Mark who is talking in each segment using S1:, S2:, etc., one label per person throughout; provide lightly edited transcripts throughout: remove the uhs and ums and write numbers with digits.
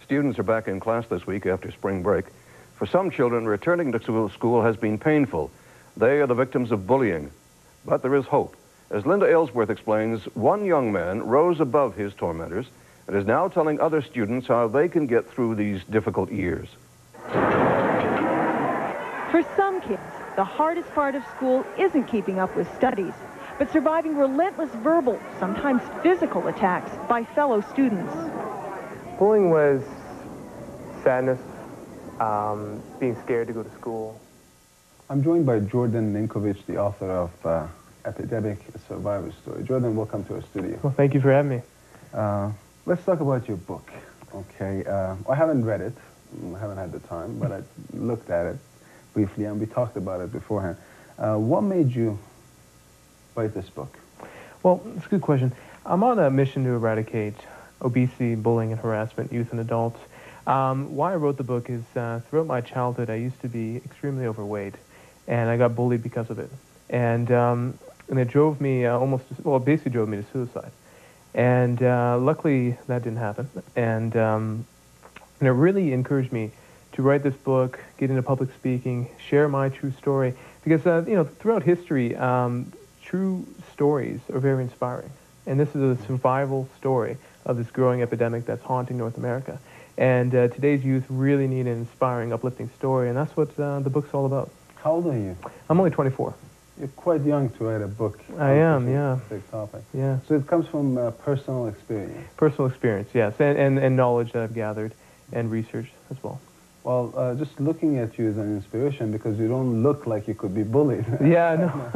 S1: Students are back in class this week after spring break. For some children, returning to school has been painful. They are the victims of bullying. But there is hope. As Linda Aylesworth explains, one young man rose above his tormentors and is now telling other students how they can get through these difficult years.
S2: For some kids, the hardest part of school isn't keeping up with studies, but surviving relentless verbal, sometimes physical attacks by fellow students.
S3: Bullying was sadness, being scared to go to school.
S4: I'm joined by Jordan Ninkovich, the author of Epidemic, a Survivor Story. Jordan, welcome to our studio.
S5: Well, thank you for having me.
S4: Let's talk about your book, okay? I haven't read it, I haven't had the time, but I looked at it briefly and we talked about it beforehand. What made you write this book?
S5: Well, it's a good question. I'm on a mission to eradicate obesity, bullying, and harassment, youth and adults. Why I wrote the book is throughout my childhood, I used to be extremely overweight, and I got bullied because of it. And it drove me it basically drove me to suicide. And luckily, that didn't happen. And it really encouraged me to write this book, get into public speaking, share my true story. Because, throughout history, true stories are very inspiring. And this is a survival story of this growing epidemic that's haunting North America. And today's youth really need an inspiring, uplifting story, and that's what the book's all about.
S4: How old are you?
S5: I'm only 24.
S4: You're quite young to write a book.
S5: I am, yeah.
S4: Big topic.
S5: Yeah.
S4: So it comes from personal experience.
S5: Personal experience, yes, and knowledge that I've gathered, and research as well.
S4: Well, just looking at you is an inspiration because you don't look like you could be bullied.
S5: Yeah, I know.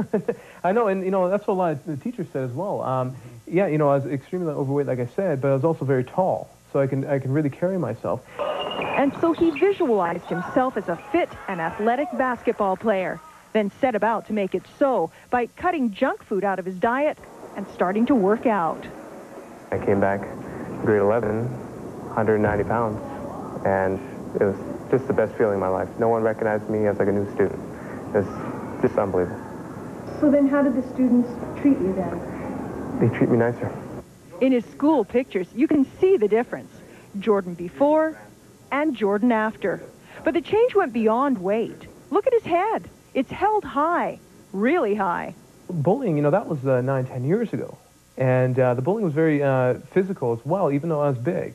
S5: I know, and that's what a lot of the teachers said as well. Yeah, I was extremely overweight, like I said, but I was also very tall, so I can really carry myself.
S2: And so he visualized himself as a fit and athletic basketball player, then set about to make it so by cutting junk food out of his diet and starting to work out.
S3: I came back grade 11, 190 pounds, and it was just the best feeling in my life. No one recognized me as like a new student. It was just unbelievable.
S2: So then how did the students treat you then?
S3: They treat me nicer.
S2: In his school pictures, you can see the difference. Jordan before and Jordan after. But the change went beyond weight. Look at his head. It's held high, really high.
S5: Bullying, that was 9-10 years ago. And the bullying was very physical as well, even though I was big.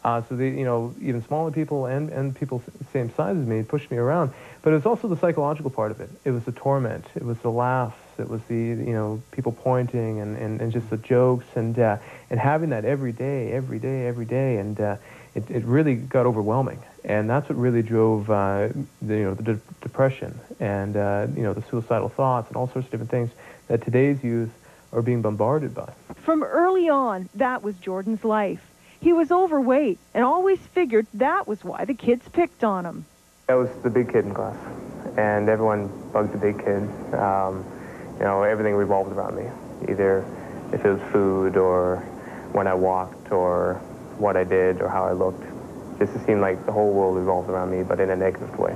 S5: So even smaller people and people the same size as me pushed me around. But it was also the psychological part of it. It was the torment. It was the laughs. It was the, people pointing and just the jokes and having that every day. And it really got overwhelming. And that's what really drove, the depression and, the suicidal thoughts and all sorts of different things that today's youth are being bombarded by.
S2: From early on, that was Jordan's life. He was overweight and always figured that was why the kids picked on him.
S3: I was the big kid in class, and everyone bugged the big kid. Everything revolved around me, either if it was food or when I walked or what I did or how I looked. Just it seemed like the whole world revolved around me, but in a negative way.